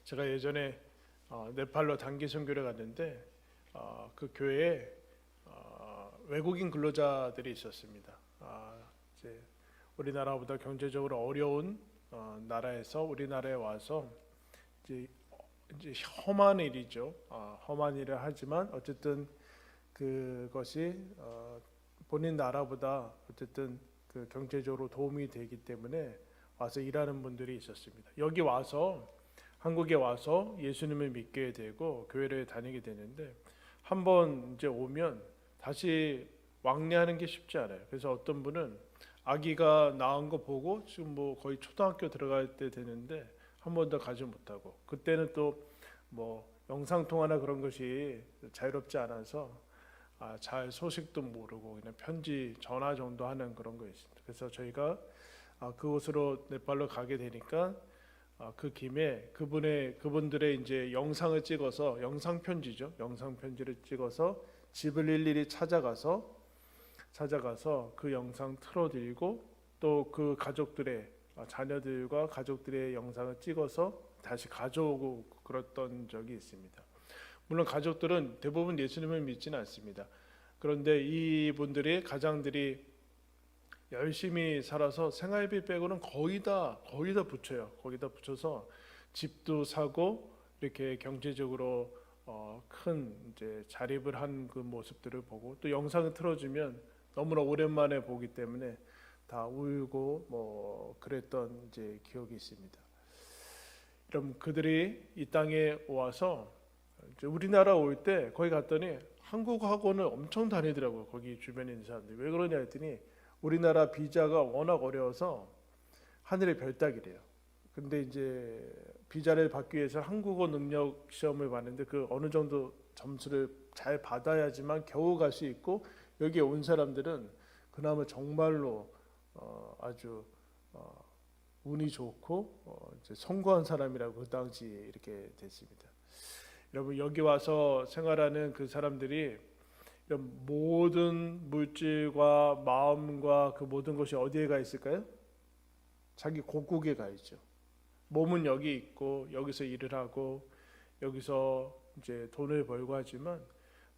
제가 예전에 네팔로 단기 선교를 갔는데 그 교회에 외국인 근로자들이 있었습니다. 이제 우리나라보다 경제적으로 어려운 나라에서 우리나라에 와서 이제 험한 일이죠. 험한 일을 하지만 어쨌든 그것이 본인 나라보다 어쨌든 그 경제적으로 도움이 되기 때문에 와서 일하는 분들이 있었습니다. 여기 와서 한국에 와서 예수님을 믿게 되고 교회를 다니게 되는데 한번 이제 오면 다시 왕래하는 게 쉽지 않아요. 그래서 어떤 분은 아기가 낳은 거 보고 지금 뭐 거의 초등학교 들어갈 때 되는데 한 번도 가지 못하고, 그때는 또 뭐 영상 통화나 그런 것이 자유롭지 않아서 잘 소식도 모르고 그냥 편지 전화 정도 하는 그런 거 있습니다. 그래서 저희가 그곳으로 네팔로 가게 되니까 그 김에 그분들의 이제 영상을 찍어서, 영상 편지죠. 영상 편지를 찍어서 집을 일일이 찾아가서 그 영상 틀어드리고 또 그 가족들의 자녀들과 가족들의 영상을 찍어서 다시 가져오고 그랬던 적이 있습니다. 물론 가족들은 대부분 예수님을 믿지는 않습니다. 그런데 이분들이 가장들이 열심히 살아서 생활비 빼고는 거의 다 붙여요. 거의 다 붙여서 집도 사고 이렇게 경제적으로 큰 이제 자립을 한 그 모습들을 보고, 또 영상을 틀어주면 너무나 오랜만에 보기 때문에 다 울고 뭐 그랬던 이제 기억이 있습니다. 그럼 그들이 이 땅에 와서 이제 우리나라 올 때 거기 갔더니 한국 학원을 엄청 다니더라고요. 거기 주변에 있는 사람들이. 왜 그러냐 했더니 우리나라 비자가 워낙 어려워서 하늘의 별 따기래요. 근데 이제 비자를 받기 위해서 한국어 능력 시험을 봤는데 그 어느 정도 점수를 잘 받아야지만 겨우 갈 수 있고, 여기에 온 사람들은 그나마 정말로 아주 운이 좋고 이제 성공한 사람이라고 그 당시 이렇게 됐습니다. 여러분, 여기 와서 생활하는 그 사람들이 이런 모든 물질과 마음과 그 모든 것이 어디에 가 있을까요? 자기 고국에 가 있죠. 몸은 여기 있고 여기서 일을 하고 여기서 이제 돈을 벌고 하지만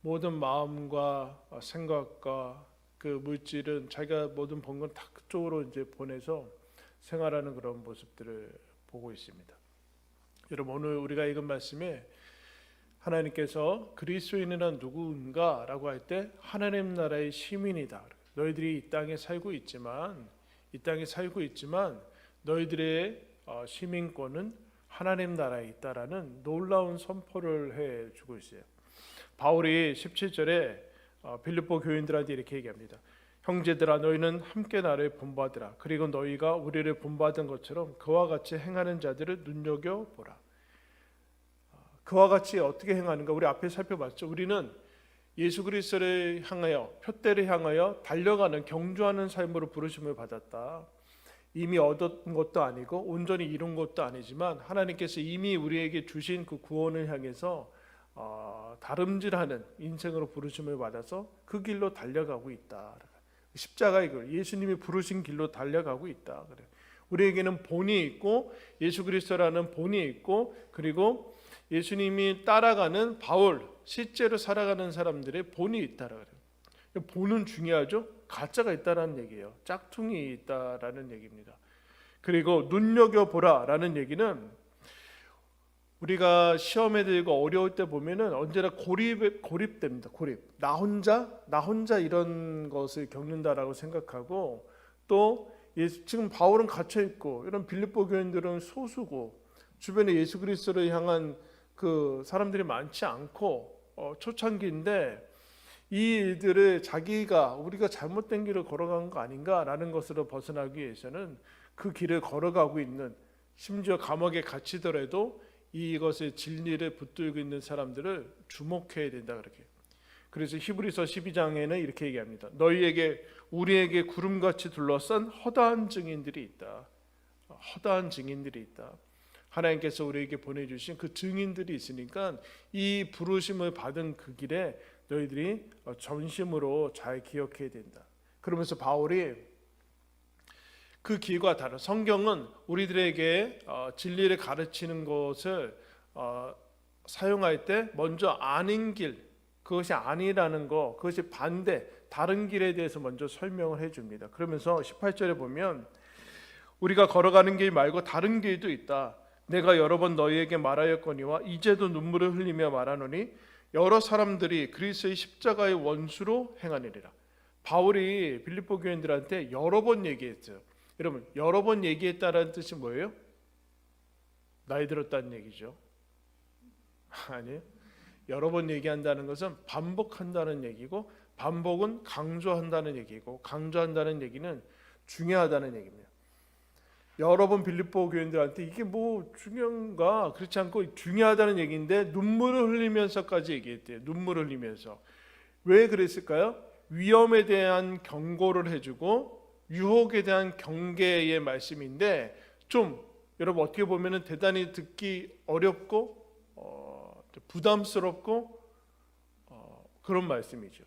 모든 마음과 생각과 그 물질은 자기가 모든 번 건 다 그쪽으로 이제 보내서 생활하는 그런 모습들을 보고 있습니다. 여러분, 오늘 우리가 읽은 말씀에 하나님께서 그리스도인이란 누구인가라고 할 때 하나님 나라의 시민이다. 너희들이 이 땅에 살고 있지만 너희들의 시민권은 하나님 나라에 있다라는 놀라운 선포를 해주고 있어요. 바울이 17절에 빌립보 교인들한테 이렇게 얘기합니다. 형제들아, 너희는 함께 나를 본받으라. 그리고 너희가 우리를 본받은 것처럼 그와 같이 행하는 자들을 눈여겨보라. 그와 같이 어떻게 행하는가? 우리 앞에 살펴봤죠. 우리는 예수 그리스도를 향하여, 표대를 향하여 달려가는, 경주하는 삶으로 부르심을 받았다. 이미 얻은 것도 아니고 온전히 이룬 것도 아니지만 하나님께서 이미 우리에게 주신 그 구원을 향해서 다름질하는 인생으로 부르심을 받아서 그 길로 달려가고 있다. 십자가의 길, 예수님이 부르신 길로 달려가고 있다. 우리에게는 본이 있고 예수 그리스도라는 본이 있고, 그리고 예수님이 따라가는 바울, 실제로 살아가는 사람들의 본이 있다라 그래요. 본은 중요하죠. 가짜가 있다라는 얘기예요. 짝퉁이 있다라는 얘기입니다. 그리고 눈여겨보라라는 얘기는 우리가 시험에 들고 어려울 때 보면은 언제나 고립됩니다. 나 혼자 이런 것을 겪는다라고 생각하고, 또 지금 바울은 갇혀 있고 이런 빌립보 교인들은 소수고 주변에 예수 그리스도를 향한 그 사람들이 많지 않고 초창기인데, 이 일들을 우리가 잘못된 길을 걸어간 거 아닌가라는 것으로 벗어나기 위해서는 그 길을 걸어가고 있는, 심지어 감옥에 갇히더라도 이것의 진리를 붙들고 있는 사람들을 주목해야 된다. 그렇게. 그래서 히브리서 12장에는 이렇게 얘기합니다. 우리에게 구름같이 둘러싼 허다한 증인들이 있다. 허다한 증인들이 있다. 하나님께서 우리에게 보내주신 그 증인들이 있으니까 이 부르심을 받은 그 길에 너희들이 전심으로 잘 기억해야 된다. 그러면서 바울이 그 길과 다른, 성경은 우리들에게 진리를 가르치는 것을 사용할 때 먼저 아닌 길, 그것이 아니라는 거, 그것이 반대, 다른 길에 대해서 먼저 설명을 해줍니다. 그러면서 18절에 보면 우리가 걸어가는 길 말고 다른 길도 있다. 내가 여러 번 너희에게 말하였거니와 이제도 눈물을 흘리며 말하노니 여러 사람들이 그리스도의 십자가의 원수로 행하느니라. 바울이 빌립보 교인들한테 여러 번 얘기했어요. 여러분, 여러 번 얘기했다라는 뜻이 뭐예요? 나이 들었다는 얘기죠. 아니에요. 여러 번 얘기한다는 것은 반복한다는 얘기고, 반복은 강조한다는 얘기고, 강조한다는 얘기는 중요하다는 얘기입니다. 여러 번 빌립보 교인들한테 이게 뭐 중요한가, 그렇지 않고 중요하다는 얘기인데 눈물을 흘리면서까지 얘기했대요. 눈물을 흘리면서. 왜 그랬을까요? 위험에 대한 경고를 해주고 유혹에 대한 경계의 말씀인데, 좀 여러분 어떻게 보면은 대단히 듣기 어렵고 부담스럽고 그런 말씀이죠.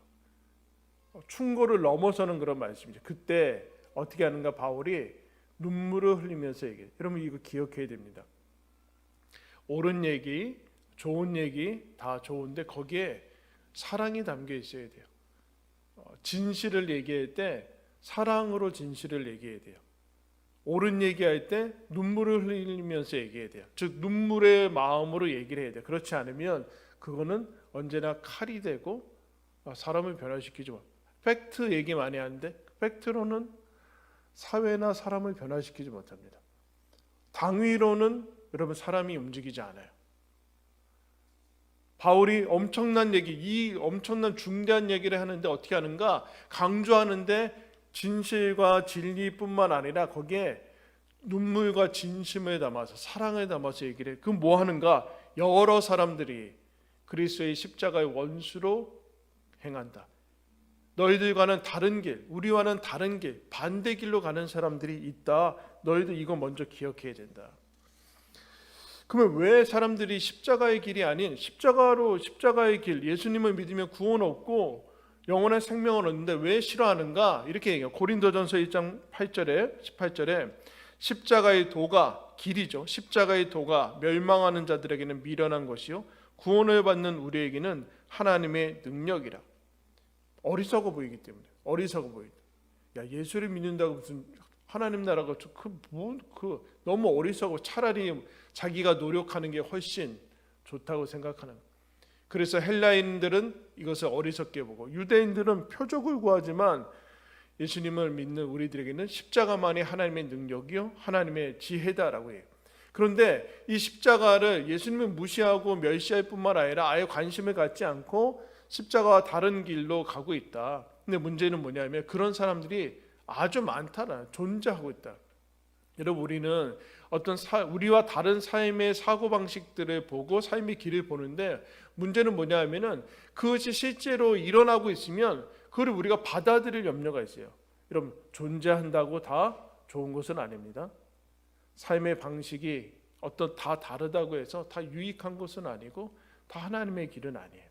충고를 넘어서는 그런 말씀이죠. 그때 어떻게 하는가? 바울이 눈물을 흘리면서 얘기해요. 여러분 이거 기억해야 됩니다. 옳은 얘기, 좋은 얘기 다 좋은데 거기에 사랑이 담겨 있어야 돼요. 진실을 얘기할 때 사랑으로 진실을 얘기해야 돼요. 옳은 얘기할 때 눈물을 흘리면서 얘기해야 돼요. 즉 눈물의 마음으로 얘기를 해야 돼요. 그렇지 않으면 그거는 언제나 칼이 되고 사람을 변화시키지 못. 팩트 얘기 많이 하는데 팩트로는 사회나 사람을 변화시키지 못합니다. 당위로는 여러분 사람이 움직이지 않아요. 바울이 엄청난 얘기, 이 엄청난 중대한 얘기를 하는데 어떻게 하는가? 강조하는데 진실과 진리뿐만 아니라 거기에 눈물과 진심을 담아서 사랑을 담아서 얘기를 해. 그럼 뭐 하는가? 여러 사람들이 그리스도의 십자가의 원수로 행한다. 너희들과는 다른 길, 우리와는 다른 길, 반대 길로 가는 사람들이 있다. 너희들 이거 먼저 기억해야 된다. 그러면 왜 사람들이 십자가의 길이 아닌 십자가의 길, 예수님을 믿으면 구원 얻고 영원한 생명을 얻는데 왜 싫어하는가? 이렇게 얘기해요. 고린도전서 1장 8절에 18절에 십자가의 도가 길이죠. 십자가의 도가 멸망하는 자들에게는 미련한 것이요 구원을 받는 우리에게는 하나님의 능력이라. 어리석어 보이기 때문에. 어리석어 보이다. 야, 예수를 믿는다고 무슨 하나님 나라가 너무 어리석어. 차라리 자기가 노력하는 게 훨씬 좋다고 생각하는. 그래서 헬라인들은 이것을 어리석게 보고 유대인들은 표적을 구하지만 예수님을 믿는 우리들에게는 십자가만이 하나님의 능력이요 하나님의 지혜다라고 해요. 그런데 이 십자가를 예수님을 무시하고 멸시할 뿐만 아니라 아예 관심을 갖지 않고 십자가와 다른 길로 가고 있다. 근데 문제는 뭐냐면 그런 사람들이 아주 많다라. 존재하고 있다. 여러분 우리는 우리와 다른 삶의 사고방식들을 보고 삶의 길을 보는데 문제는 뭐냐면은 그것이 실제로 일어나고 있으면 그걸 우리가 받아들일 염려가 있어요. 여러분 존재한다고 다 좋은 것은 아닙니다. 삶의 방식이 다 다르다고 해서 다 유익한 것은 아니고 다 하나님의 길은 아니에요.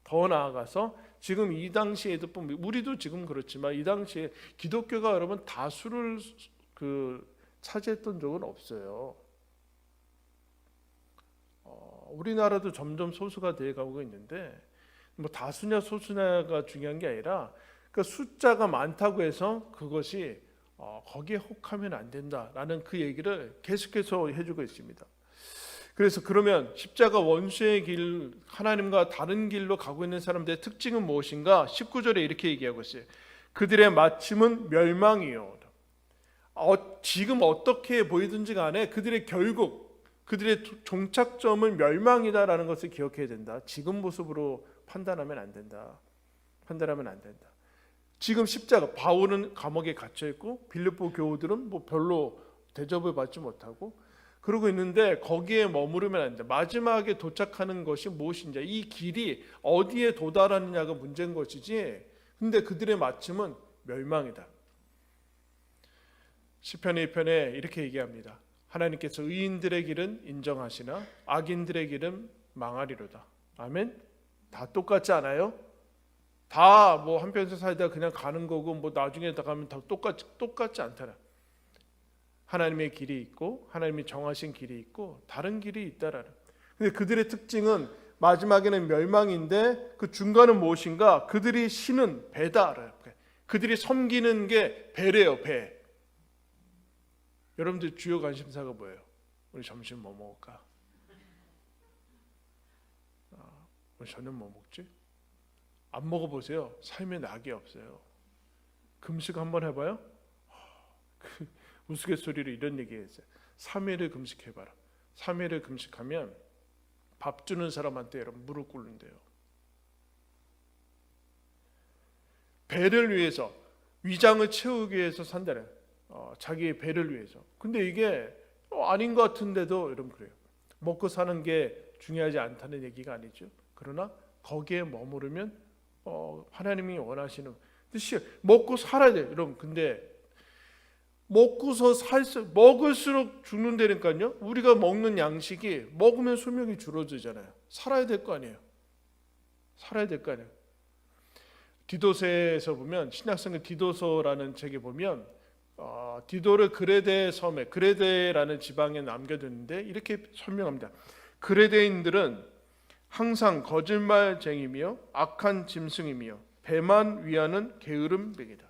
더 나아가서 지금 이 당시에도 우리도 지금 그렇지만 이 당시에 기독교가 여러분 다수를 차지했던 적은 없어요. 우리나라도 점점 소수가 되어가고 있는데 뭐 다수냐 소수냐가 중요한 게 아니라 그 숫자가 많다고 해서 그것이 거기에 혹하면 안 된다라는 그 얘기를 계속해서 해주고 있습니다. 그래서 그러면 십자가 원수의 길, 하나님과 다른 길로 가고 있는 사람들의 특징은 무엇인가? 19절에 이렇게 얘기하고 있어요. 그들의 마침은 멸망이요. 지금 어떻게 보이든지 간에 그들의 결국, 그들의 종착점은 멸망이다라는 것을 기억해야 된다. 지금 모습으로 판단하면 안 된다. 판단하면 안 된다. 지금 십자가, 바울은 감옥에 갇혀 있고 빌립보 교우들은 뭐 별로 대접을 받지 못하고 그러고 있는데 거기에 머무르면 안 돼. 마지막에 도착하는 것이 무엇인지, 이 길이 어디에 도달하느냐가 문제인 것이지. 근데 그들의 마침은 멸망이다. 시편 1편에 이렇게 얘기합니다. 하나님께서 의인들의 길은 인정하시나 악인들의 길은 망하리로다. 아멘. 다 똑같지 않아요? 다 뭐 한평생 살다 그냥 가는 거고 뭐 나중에 다 가면 다 똑같지 않잖아. 하나님의 길이 있고 하나님이 정하신 길이 있고 다른 길이 있다라는. 근데 그들의 특징은 마지막에는 멸망인데 그 중간은 무엇인가? 그들이 신은 배다. 그들이 섬기는 게 배래요, 배. 여러분들 주요 관심사가 뭐예요? 우리 점심 뭐 먹을까? 오늘 저녁 뭐 먹지? 안 먹어보세요. 삶에 낙이 없어요. 금식 한번 해봐요. 그 우스갯소리로 이런 얘기했어요. 3일을 금식해봐라. 3일을 금식하면 밥 주는 사람한테 여러분 무릎 꿇는데요. 배를 위해서, 위장을 채우기 위해서 산다는, 자기의 배를 위해서. 근데 이게 아닌 것 같은데도 여러분 그래요. 먹고 사는 게 중요하지 않다는 얘기가 아니죠. 그러나 거기에 머무르면 하나님이 원하시는 뜻이 먹고 살아야 돼요. 여러분 근데 먹고서 먹을수록 죽는다니까요. 우리가 먹는 양식이 먹으면 수명이 줄어들잖아요. 살아야 될 거 아니에요. 살아야 될 거 아니에요. 디도서에서 보면, 신약성경 디도서라는 책에 보면 디도를 그레데 섬에, 그레데라는 지방에 남겨두는데 이렇게 설명합니다. 그레데인들은 항상 거짓말쟁이며 악한 짐승이며 배만 위하는 게으름 백이다.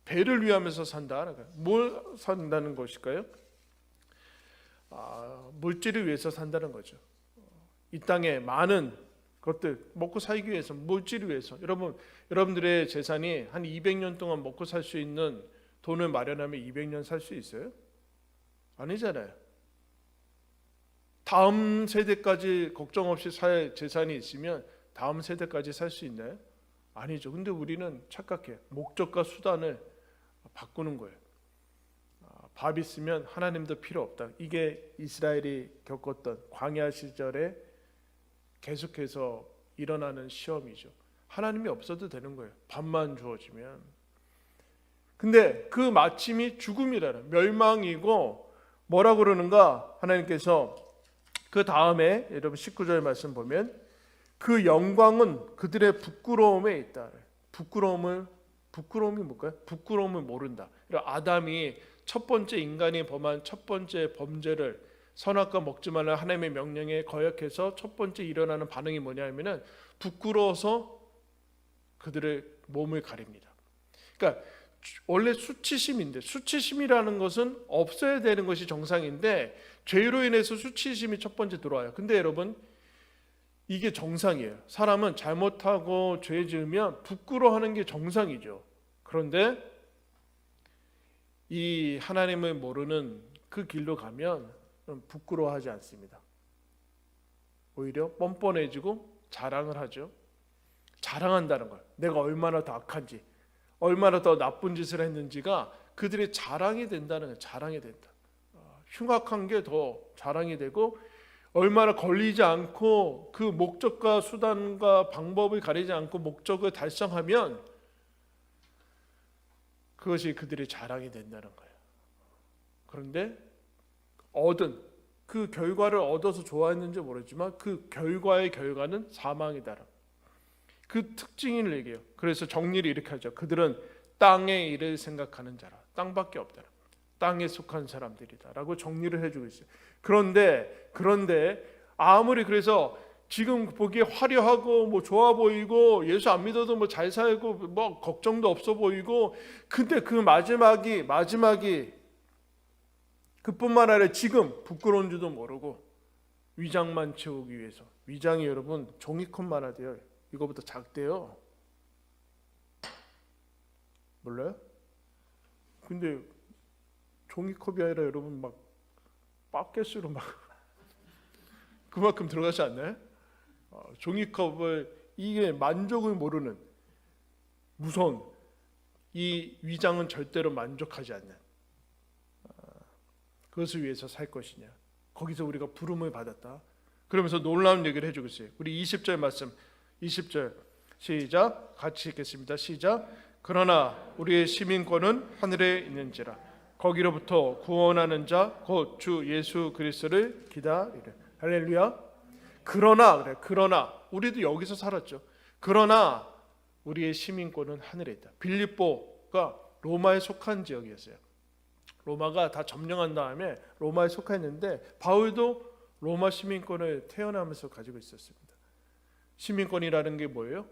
배를 위하면서 산다. 뭘 산다는 것일까요? 물질을 위해서 산다는 거죠. 이 땅에 많은 것들 먹고 살기 위해서, 물질을 위해서. 여러분들의 재산이 한 200년 동안 먹고 살 수 있는 돈을 마련하면 200년 살 수 있어요? 아니잖아요. 다음 세대까지 걱정 없이 살 재산이 있으면 다음 세대까지 살 수 있나요? 아니죠. 근데 우리는 착각해. 목적과 수단을 바꾸는 거예요. 밥 있으면 하나님도 필요 없다. 이게 이스라엘이 겪었던 광야 시절에 계속해서 일어나는 시험이죠. 하나님이 없어도 되는 거예요. 밥만 주어지면. 근데 그 마침이 죽음이라는, 멸망이고, 뭐라고 그러는가? 하나님께서 그 다음에 여러분 19절 말씀 보면 그 영광은 그들의 부끄러움에 있다. 부끄러움이 뭘까요? 부끄러움을 모른다. 아담이 첫 번째, 인간이 범한 첫 번째 범죄를, 선악과 먹지 말라 하나님의 명령에 거역해서 첫 번째 일어나는 반응이 뭐냐면은 부끄러워서 그들의 몸을 가립니다. 그러니까 원래 수치심인데, 수치심이라는 것은 없어야 되는 것이 정상인데 죄로 인해서 수치심이 첫 번째 들어와요. 근데 여러분 이게 정상이에요. 사람은 잘못하고 죄 지으면 부끄러워하는 게 정상이죠. 그런데 이 하나님을 모르는 그 길로 가면 부끄러워하지 않습니다. 오히려 뻔뻔해지고 자랑을 하죠. 자랑한다는 거예요. 내가 얼마나 더 악한지, 얼마나 더 나쁜 짓을 했는지가 그들의 자랑이 된다는 거예요. 자랑이 된다. 흉악한 게 더 자랑이 되고, 얼마나 걸리지 않고 그 목적과 수단과 방법을 가리지 않고 목적을 달성하면 그것이 그들의 자랑이 된다는 거예요. 그런데 얻은 그 결과를 얻어서 좋아했는지 모르지만 그 결과의 결과는 사망이다. 그 특징을 얘기해요. 그래서 정리를 이렇게 하죠. 그들은 땅의 일을 생각하는 자라. 땅밖에 없다. 땅에 속한 사람들이다 라고 정리를 해주고 있어요. 그런데 아무리 그래서 지금 보기에 화려하고 뭐 좋아 보이고 예수 안 믿어도 뭐 잘 살고 뭐 걱정도 없어 보이고, 근데 그 마지막이 그뿐만 아니라 지금 부끄러운 줄도 모르고 위장만 채우기 위해서, 위장이 여러분 종이컵만 하대요. 이거보다 작대요. 몰라요? 근데 종이컵이 아니라 여러분 막 바켓으로 막 그만큼 들어가지 않나요? 종이컵을, 이게 만족을 모르는 무서운 이 위장은 절대로 만족하지 않는, 그것을 위해서 살 것이냐. 거기서 우리가 부름을 받았다. 그러면서 놀라운 얘기를 해주고 있어요. 우리 20절 말씀, 20절 시작, 같이 읽겠습니다. 시작. 그러나 우리의 시민권은 하늘에 있는지라 거기로부터 구원하는 자 곧 주 예수 그리스도를 기다리래. 할렐루야. 그러나 우리도 여기서 살았죠. 그러나 우리의 시민권은 하늘에 있다. 빌립보가 로마에 속한 지역이었어요. 로마가 다 점령한 다음에 로마에 속했는데 바울도 로마 시민권을 태어나면서 가지고 있었습니다. 시민권이라는 게 뭐예요?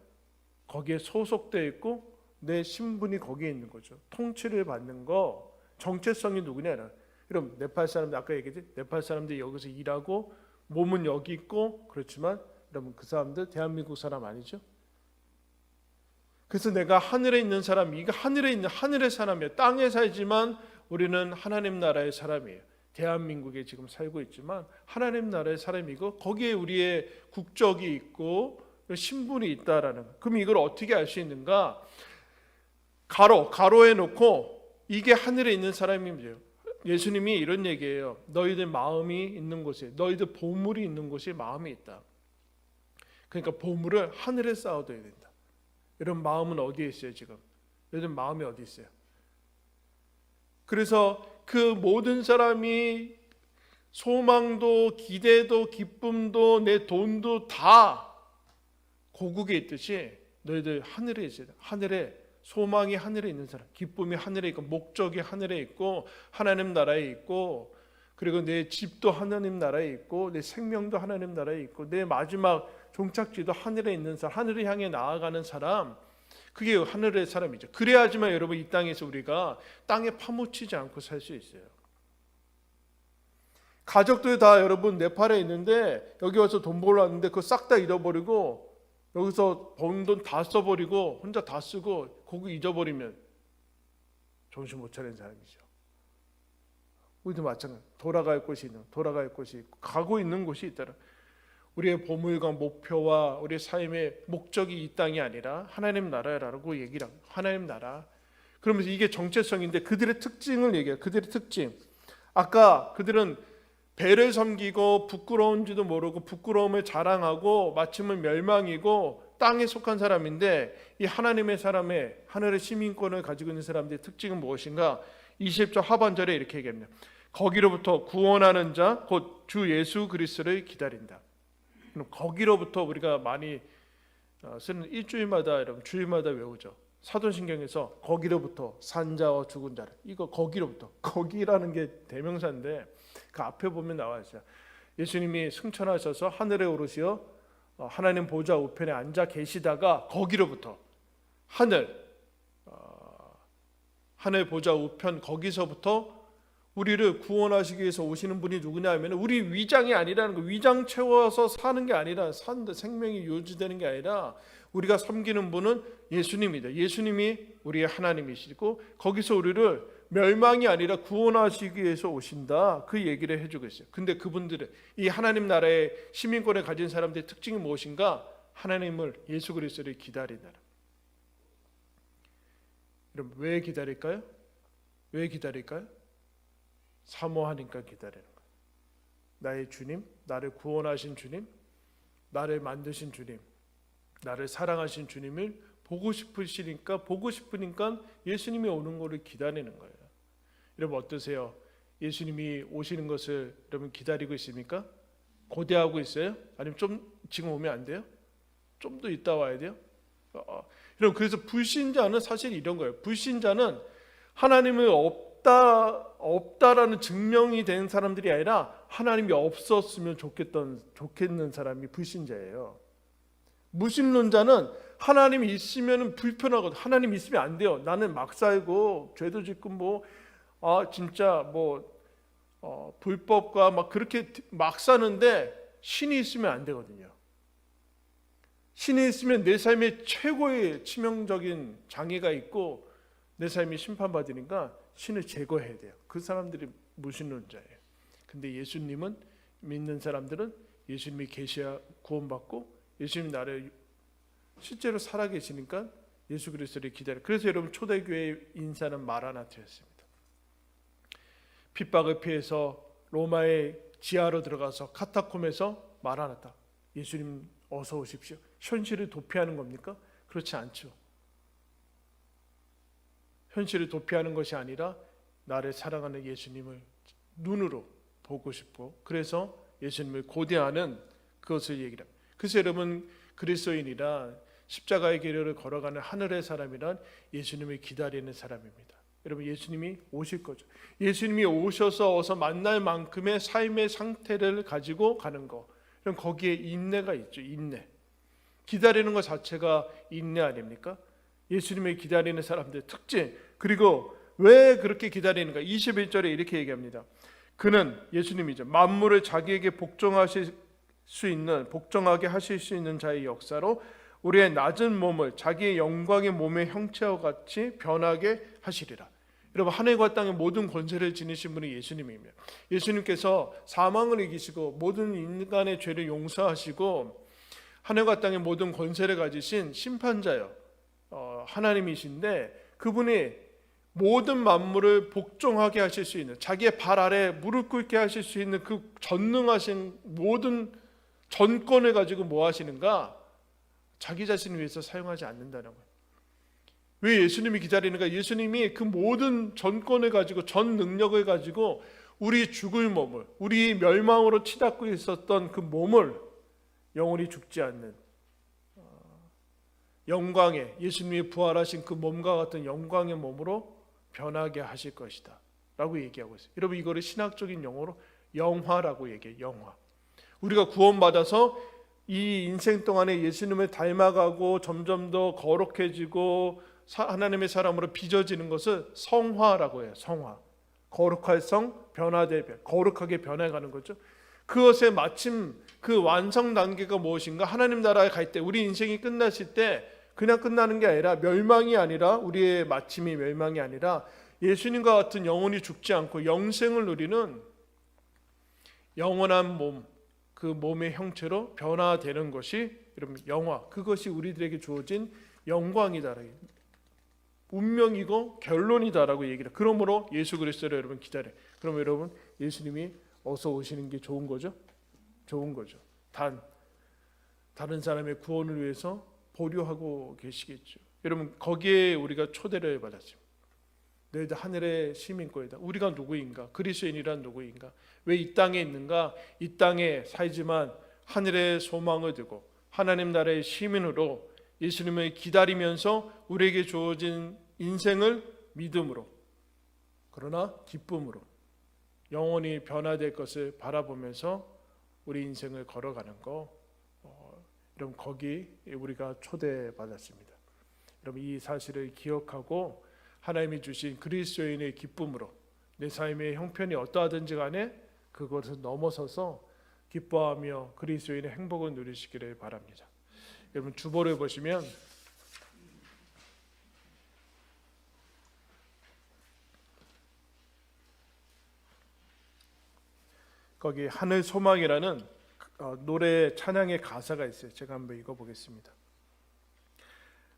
거기에 소속되어 있고 내 신분이 거기에 있는 거죠. 통치를 받는 거, 정체성이 누구냐? 그럼 네팔 사람들, 아까 얘기했지? 네팔 사람들이 여기서 일하고 몸은 여기 있고 그렇지만 여러분 그 사람들 대한민국 사람 아니죠? 그래서 내가 하늘에 있는 사람, 이게 하늘에 있는 하늘의 사람이에요. 땅에 살지만 우리는 하나님 나라의 사람이에요. 대한민국에 지금 살고 있지만 하나님 나라의 사람이고 거기에 우리의 국적이 있고 신분이 있다라는 거. 그럼 이걸 어떻게 알 수 있는가? 가로해 놓고 이게 하늘에 있는 사람이죠. 예수님이 이런 얘기예요. 너희들 마음이 있는 곳에, 너희들 보물이 있는 곳에 마음이 있다. 그러니까 보물을 하늘에 쌓아둬야 된다. 이런 마음은 어디에 있어요 지금? 요즘 마음이 어디 있어요? 그래서 그 모든 사람이 소망도 기대도 기쁨도 내 돈도 다 고국에 있듯이 너희들 하늘에 있어야 돼. 하늘에 소망이 하늘에 있는 사람, 기쁨이 하늘에 있고 목적이 하늘에 있고 하나님 나라에 있고 그리고 내 집도 하나님 나라에 있고 내 생명도 하나님 나라에 있고 내 마지막 종착지도 하늘에 있는 사람, 하늘을 향해 나아가는 사람, 그게 하늘의 사람이죠. 그래야지만 여러분 이 땅에서 우리가 땅에 파묻히지 않고 살 수 있어요. 가족들 다 여러분 네팔에 있는데 여기 와서 돈 벌러 왔는데 그거 싹 다 잃어버리고 여기서 번 돈 다 써버리고 혼자 다 쓰고 거기 잊어버리면 정신 못 차리는 사람이죠. 우리도 마찬가지. 돌아갈 곳이 있고 가고 있는 곳이 있더라. 우리의 보물과 목표와 우리의 삶의 목적이 이 땅이 아니라 하나님 나라라고 얘기를 합니다. 하나님 나라. 그러면서 이게 정체성인데 그들의 특징을 얘기해요. 그들의 특징. 아까 그들은 배를 섬기고 부끄러운지도 모르고 부끄러움을 자랑하고 마침은 멸망이고 땅에 속한 사람인데 이 하나님의 사람의 하늘의 시민권을 가지고 있는 사람들의 특징은 무엇인가? 20절 하반절에 이렇게 얘기합니다. 거기로부터 구원하는 자 곧 주 예수 그리스도를 기다린다. 그럼 거기로부터 우리가 많이 쓰는 일주일마다 여러분 주일마다 외우죠. 사도신경에서 거기로부터 산자와 죽은 자를, 이거 거기로부터, 거기라는 게 대명사인데 그 앞에 보면 나와 있어요. 예수님이 승천하셔서 하늘에 오르시어 하나님 보좌 우편에 앉아 계시다가 거기로부터 하늘 보좌 우편 거기서부터 우리를 구원하시기 위해서 오시는 분이 누구냐 하면 우리 위장이 아니라는 거, 위장 채워서 사는 게 아니라 사는데 생명이 유지되는 게 아니라 우리가 섬기는 분은 예수님이다. 예수님이 우리의 하나님이시고 거기서 우리를 멸망이 아니라 구원하시기 위해서 오신다. 그 얘기를 해주고 있어요. 근데 그분들은 이 하나님 나라의 시민권을 가진 사람들의 특징이 무엇인가? 하나님을 예수 그리스도를 기다리는. 여러분 왜 기다릴까요? 왜 기다릴까요? 사모하니까 기다리는 거예요. 나의 주님, 나를 구원하신 주님, 나를 만드신 주님, 나를 사랑하신 주님을 보고 싶으시니까 예수님이 오는 것을 기다리는 거예요. 여러분 어떠세요? 예수님이 오시는 것을 여러분 기다리고 있습니까? 고대하고 있어요? 아니면 좀 지금 오면 안 돼요? 좀 더 있다 와야 돼요? 여러분 그래서 불신자는 사실 이런 거예요. 불신자는 하나님을 없다라는 증명이 된 사람들이 아니라 하나님이 없었으면 좋겠는 사람이 불신자예요. 무신론자는 하나님이 있으면 불편하거든. 하나님 있으면 안 돼요. 나는 막 살고 죄도 짓고 진짜 불법과 막 그렇게 막 사는데 신이 있으면 안 되거든요. 신이 있으면 내 삶에 최고의 치명적인 장애가 있고 내 삶이 심판받으니까 신을 제거해야 돼요. 그 사람들이 무신론자예요. 근데 예수님은 믿는 사람들은 예수님이 계셔야 구원받고 예수님 나를 실제로 살아계시니까 예수 그리스도를 기다려. 그래서 여러분 초대교회 인사는 마라나트였습니다. 핍박을 피해서 로마의 지하로 들어가서 카타콤에서 마라나타, 예수님 어서 오십시오. 현실을 도피하는 겁니까? 그렇지 않죠. 현실을 도피하는 것이 아니라 나를 사랑하는 예수님을 눈으로 보고 싶고 그래서 예수님을 고대하는 그것을 얘기를 합니다. 그래서 여러분 그리스도인이란 십자가의 길을 걸어가는 하늘의 사람이란 예수님을 기다리는 사람입니다. 여러분 예수님이 오실 거죠. 예수님이 오셔서 어서 만날 만큼의 삶의 상태를 가지고 가는 거. 그럼 거기에 인내가 있죠. 인내. 기다리는 것 자체가 인내 아닙니까? 예수님을 기다리는 사람들의 특징. 그리고 왜 그렇게 기다리는가? 21절에 이렇게 얘기합니다. 그는 예수님이죠. 만물을 자기에게 복종하게 하실 수 있는 자의 역사로 우리의 낮은 몸을 자기의 영광의 몸의 형체와 같이 변하게 하시리라. 여러분, 하늘과 땅의 모든 권세를 지니신 분이 예수님입니다. 예수님께서 사망을 이기시고 모든 인간의 죄를 용서하시고 하늘과 땅의 모든 권세를 가지신 심판자요, 하나님이신데, 그분이 모든 만물을 복종하게 하실 수 있는, 자기의 발 아래 무릎 꿇게 하실 수 있는 그 전능하신 모든 전권을 가지고 뭐 하시는가? 자기 자신을 위해서 사용하지 않는다는 거예요. 왜 예수님이 기다리는가? 예수님이 그 모든 전권을 가지고, 전 능력을 가지고 우리 죽을 몸을, 우리 멸망으로 치닫고 있었던 그 몸을 영원히 죽지 않는 영광의, 예수님이 부활하신 그 몸과 같은 영광의 몸으로 변하게 하실 것이다 라고 얘기하고 있어요. 여러분, 이거를 신학적인 용어로 영화라고 얘기해요. 영화. 우리가 구원받아서 이 인생 동안에 예수님을 닮아가고 점점 더 거룩해지고 하나님의 사람으로 빚어지는 것을 성화라고 해요. 성화. 거룩할 성, 변화될 변, 거룩하게 변해가는 거죠. 그것의 마침 그 완성 단계가 무엇인가? 하나님 나라에 갈 때, 우리 인생이 끝났을 때 그냥 끝나는 게 아니라, 멸망이 아니라, 우리의 마침이 멸망이 아니라 예수님과 같은 영원히 죽지 않고 영생을 누리는 영원한 몸, 그 몸의 형체로 변화되는 것이 여러분 영화, 그것이 우리들에게 주어진 영광이다, 운명이고 결론이다라고 얘기를. 그러므로 예수 그리스도를 여러분 기다려. 그럼 여러분, 예수님이 어서 오시는 게 좋은 거죠? 좋은 거죠. 다른 사람의 구원을 위해서 보류하고 계시겠죠. 여러분, 거기에 우리가 초대를 받았습니다. 너희들 하늘의 시민권이다. 우리가 누구인가? 그리스도인이란 누구인가? 왜 이 땅에 있는가? 이 땅에 살지만 하늘의 소망을 두고 하나님 나라의 시민으로 예수님을 기다리면서 우리에게 주어진 인생을 믿음으로, 그러나 기쁨으로 영원히 변화될 것을 바라보면서 우리 인생을 걸어가는 거, 여러분, 거기 우리가 초대받았습니다. 여러분, 이 사실을 기억하고 하나님이 주신 그리스도인의 기쁨으로 내 삶의 형편이 어떠하든지 간에 그것을 넘어서서 기뻐하며 그리스도인의 행복을 누리시기를 바랍니다. 여러분, 주보를 보시면 거기 하늘 소망이라는 노래 찬양의 가사가 있어요. 제가 한번 읽어보겠습니다.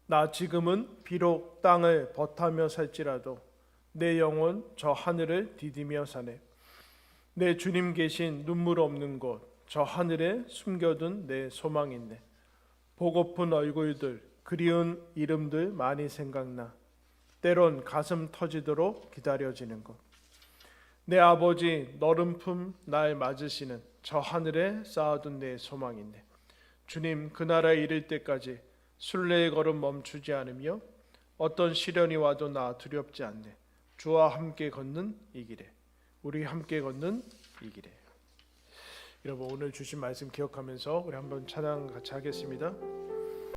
나 지금은 비록 땅을 벗하며 살지라도 내 영혼 저 하늘을 디디며 사네. 내 주님 계신 눈물 없는 곳 저 하늘에 숨겨둔 내 소망이 있네. 보고픈 얼굴들, 그리운 이름들 많이 생각나. 때론 가슴 터지도록 기다려지는 것. 내 아버지 너른 품 날 맞으시는 저 하늘에 쌓아둔 내 소망이 있네. 주님, 그 나라에 이를 때까지 순례의 걸음 멈추지 않으며 어떤 시련이 와도 나 두렵지 않네. 주와 함께 걷는 이 길에, 우리 함께 걷는 이 길에. 여러분, 오늘 주신 말씀 기억하면서 우리 한번 찬양 같이 하겠습니다.